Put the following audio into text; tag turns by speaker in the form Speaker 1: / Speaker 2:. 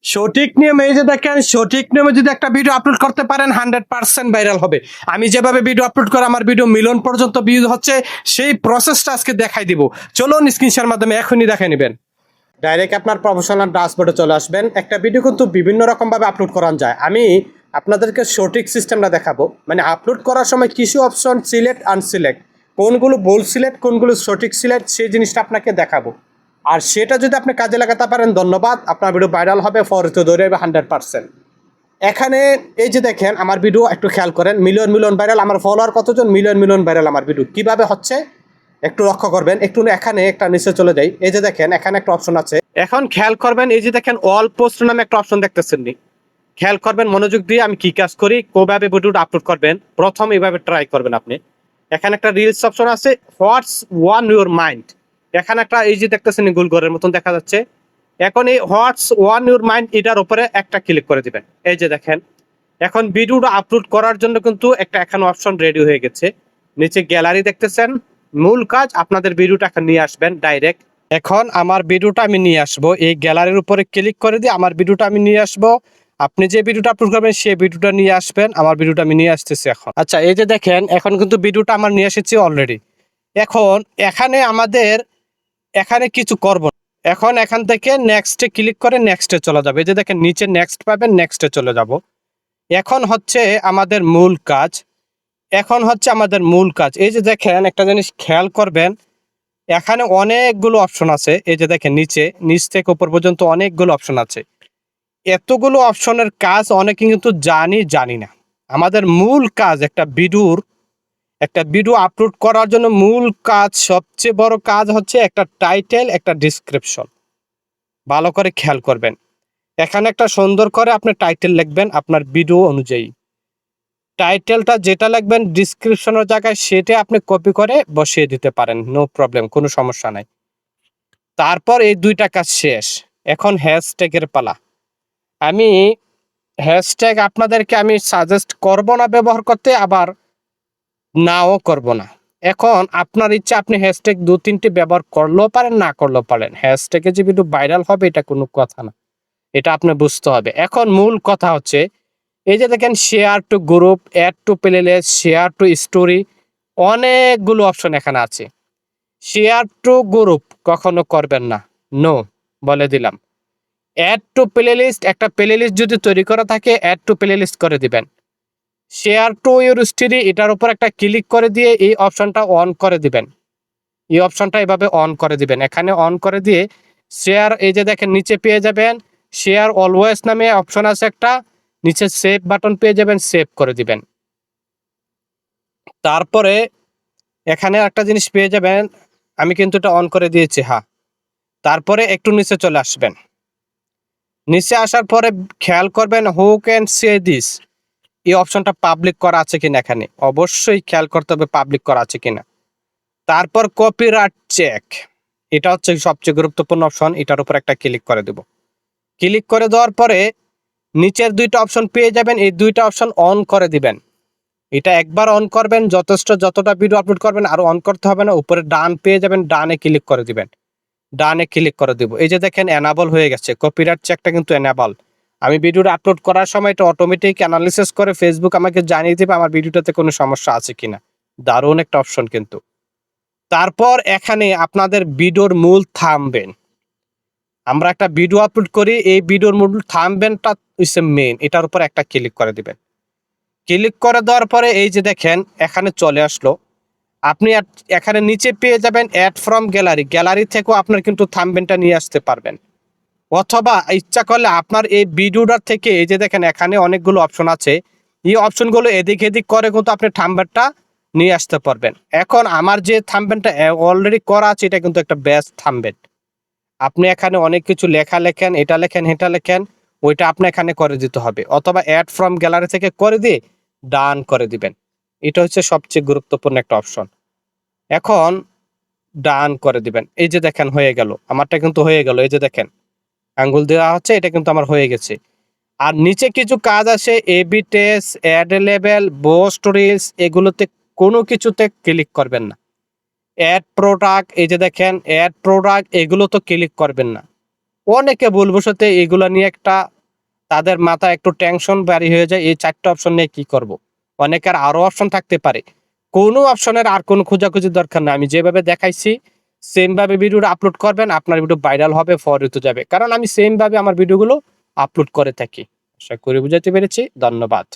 Speaker 1: সঠিক নিয়মে এই যে দেখেন, সঠিক নিয়মে যদি একটা ভিডিও আপলোড করতে পারেন 100% ভাইরাল হবে। আমি যেভাবে ভিডিও আপলোড করে আমার ভিডিও মিলিয়ন পর্যন্ত ভিউ হচ্ছে, সেই প্রসেসটা আজকে দেখাই দিব। চলুন স্ক্রিনশটের মাধ্যমে এখনই দেখে নেবেন। ডাইরেক্ট আপনার প্রফেশনাল ড্যাশবোর্ডে চলে আসবেন। একটা ভিডিও কিন্তু বিভিন্ন রকমভাবে আপলোড করা যায়। আমি আপনাদেরকে সঠিক সিস্টেমটা দেখাবো, মানে আপলোড করার সময় কিছু অপশন সিলেক্ট আনসিলেক্ট, কোনগুলো ভুল সিলেক্ট কোনগুলো সঠিক সিলেক্ট, সেই জিনিসটা আপনাকে দেখাবো। আর সেটা যদি আপনি কাজে লাগাতে পারেন ধন্যবাদ, আপনার ভিডিও ভাইরাল হবে, ফরিতে ধরে যাবে 100%। এখানে এই যে দেখেন আমার ভিডিও একটু খেয়াল করেন, মিলিয়ন মিলিয়ন ভাইরাল, আমার ফলোয়ার কতজন, মিলিয়ন মিলিয়ন ভাইরাল আমার ভিডিও কিভাবে হচ্ছে একটু লক্ষ্য করবেন। একটু এখানে একটা নিচে চলে যাই, এই যে দেখেন এখানে একটা অপশন আছে, এখন খেয়াল করবেন। এই যে দেখেন অল পোস্ট নামে একটা অপশন দেখতেছেন নি, খেয়াল করবেন মনোযোগ দিয়ে আমি কি কাজ করি, কোভাবে ভিডিওটা আপলোড করবেন। প্রথম এইভাবে ট্রাই করবেন আপনি। এখানে একটা রিলস অপশন আছে, হোয়াটস ওয়ান ইউর মাইন্ড, এখানে একটা এই যে দেখতেছেন গোল ঘরের মতন দেখা যাচ্ছে। এখন এই হোয়াটস ওয়ান ইউর মাইন্ড এটার উপরে একটা ক্লিক করে দিবেন। এই যে দেখেন এখন ভিডিওটা আপলোড করার জন্য কিন্তু একটা এখানে অপশন রেডি হয়ে গেছে। নিচে গ্যালারি দেখতেছেন, মূল কাজ আপনাদের ভিডিওটা এখন নিয়ে আসবেন ডাইরেক্ট। এখন আমার ভিডিওটা আমি নিয়ে আসবো, এই গ্যালারির উপরে ক্লিক করে দিয়ে আমার ভিডিওটা আমি নিয়ে আসবো। আপনি যে ভিডিওটা আপলোড করবেন সেই ভিডিওটা নিয়ে আসবেন। আমার ভিডিওটা আমি নিয়ে আসতেছি এখন। আচ্ছা এই যে দেখেন এখন কিন্তু ভিডিওটা আমার নিয়ে এসেছি অলরেডি। এখন এখানে আমাদের এখানে কিছু করব না। এখন এখান থেকে নেক্সটে ক্লিক করে নেক্সটে চলে যাবে। এই যে দেখেন নিচে নেক্সট পাবেন, নেক্সটে চলে যাব। এখন হচ্ছে আমাদের মূল কাজ, এখন হচ্ছে আমাদের মূল কাজ। এই যে দেখেন একটা জিনিস খেয়াল করবেন, এখানে অনেকগুলো অপশন আছে। এই যে দেখেন নিচে নিচ থেকে উপর পর্যন্ত অনেকগুলো অপশন আছে। এতগুলো অপশনের কাজ অনেকে কিন্তু জানি না। আমাদের মূল কাজ একটা ভিডিও আপলোড করার জন্য মূল কাজ, সবচেয়ে বড় কাজ হচ্ছে একটা টাইটেল, একটা ডিসক্রিপশন। ভালো করে খেয়াল করবেন, এখানে একটা সুন্দর করে আপনি টাইটেল লিখবেন আপনার ভিডিও অনুযায়ী। টাইটেলটা যেটা লিখবেন ডিসক্রিপশনের জায়গায় সেটা আপনি কপি করে বসিয়ে দিতে পারেন, নো প্রবলেম, কোনো সমস্যা নাই। তারপর এই দুইটা কাজ শেষ, এখন হ্যাশট্যাগের পালা। আমি হ্যাশট্যাগ আপনাদেরকে আমি সাজেস্ট করব না ব্যবহার করতে, আবার নাও করব না। এখন আপনার ইচ্ছা, আপনি হ্যাশট্যাগ 2-3টি ব্যবহার করলেও পারেন, না করলেও পারেন। হ্যাশট্যাগে যে ভিডিও ভাইরাল হবে এটা কোনো কথা না, এটা আপনি বুঝতে হবে। এখন মূল কথা হচ্ছে এই যে দেখেন share to group, add to playlist, share to story, অনেকগুলো অপশন এখানে আছে। শেয়ার টু গ্রুপ কখনো করবেন না, নো বলে দিলাম। অ্যাড টু প্লেলিস্ট, একটা প্লেলিস্ট যদি তৈরি করা থাকে অ্যাড টু প্লেলিস্ট করে দিবেন। শেয়ার টু ইউর স্টোরি, এটার উপর একটা ক্লিক করে দিয়ে এই অপশনটা অন করে দিবেন। এই অপশনটা এভাবে অন করে দিবেন, এখানে অন করে দিয়ে শেয়ার, এই যে দেখেন নিচে পেয়ে যাবেন শেয়ার অলওয়েজ নামে অপশন আছে একটা, নিচে সেভ বাটন পেয়ে যাবেন, সেভ করে দিবেন। তারপরে এখানে একটা জিনিস পেয়ে যাবেন, আমি কিন্তু এটা অন করে দিয়েছি, হ্যাঁ। তারপরে একটু নিচে চলে আসবেন, নিচে আসার পরে খেয়াল করবেন হু ক্যান সে দিস, এই অপশনটা পাবলিক করা আছে কিনা, এখানে অবশ্যই খেয়াল করতে হবে পাবলিক করা আছে কিনা। তারপর কপিরাইট চেক, এটা হচ্ছে সবচেয়ে গুরুত্বপূর্ণ অপশন, এটার উপর একটা ক্লিক করে দেব। ক্লিক করে দেওয়ার পরে নিচের দুইটা অপশন পেয়ে যাবেন, এই দুইটা অপশন অন করে দিবেন। এটা একবার অন করবেন যথেষ্ট, যতটা ভিডিও আপলোড করবেন আর অন করতে হবে না। উপরে ডান পেয়ে যাবেন, ডানে ক্লিক করে দিবেন, ডানে ক্লিক করে দিব। এই যে দেখেন এনাবল হয়ে গেছে, কপিরাইট চেকটা কিন্তু এনাবল। আমি ভিডিওটা আপলোড করার সময় এটা অটোমেটিক অ্যানালিসিস করে ফেসবুক আমাকে জানিয়ে দেবে আমার ভিডিওটাতে কোনো সমস্যা আছে কিনা। দারুণ একটা অপশন কিন্তু। তারপর এখানে আপনাদের ভিডিওর মূল থাম্বনেল, আমরা একটা ভিডিও আপলোড করি, এই ভিডিওর মূল থাম্বনেলটা হচ্ছে মেইন, এটার উপর একটা ক্লিক করে দিবেন। ক্লিক করে দেওয়ার পরে এই যে দেখেন এখানে চলে আসলো, আপনি এখানে নিচে পেয়ে যাবেন অ্যাড ফ্রম গ্যালারি, গ্যালারি থেকেও আপনার কিন্তু থাম্বনেলটা নিয়ে আসতে পারবেন। অথবা ইচ্ছা করলে আপনার এই ভিডিওটার থেকে এই যে দেখেন এখানে অনেকগুলো অপশন আছে, এই অপশনগুলো এদিক এদিক করে কিন্তু আপনি থাম্বনেলটা নিয়ে আসতে পারবেন। এখন আমার যে থাম্বনেলটা অলরেডি করা আছে এটা কিন্তু একটা বেস্ট থাম্বনেল। আপনি এখানে অনেক কিছু লেখা লেখেন, এটা লেখেন এটা লেখেন, ওইটা আপনি এখানে করে দিতে হবে, অথবা অ্যাড ফ্রম গ্যালারি থেকে করে দিয়ে ডান করে দিবেন। এটা হচ্ছে সবচেয়ে গুরুত্বপূর্ণ একটা অপশন। এখন ডান করে দিবেন। এই যে দেখেন হয়ে গেল, আমারটা কিন্তু হয়ে গেল। এই যে দেখেন আঙ্গুল দেওয়া হচ্ছে, এটা কিন্তু আমার হয়ে গেছে। আর নিচে কিছু কাজ আছে, A B test, ad level, boost reels, এগুলোতে কোনো কিছুতে ক্লিক করবেন না। অ্যাড প্রোডাক্ট, এই যে দেখেন অ্যাড প্রোডাক্ট, এগুলো তো ক্লিক করবেন না। অনেকে ভুলবশত এগুলা নিয়ে একটা তাদের মাথায় একটু টেনশন বাড়ি হয়ে যায়, এই 4টা অপশন নিয়ে কি করব। অনেকের আরো অপশন থাকতে পারে, কোনো অপশনের আর কোনো খোঁজাখুঁজির দরকার নাই। আমি যেভাবে দেখাইছি সেম ভাবে ভিডিওটা আপলোড করবেন, আপনার ভিডিও ভাইরাল হবে, ফরওয়ার্ড হতে যাবে। কারণ আমি সেম ভাবে আমার ভিডিওগুলো আপলোড করে থাকি। আশা করি বুঝাতে পেরেছি। ধন্যবাদ।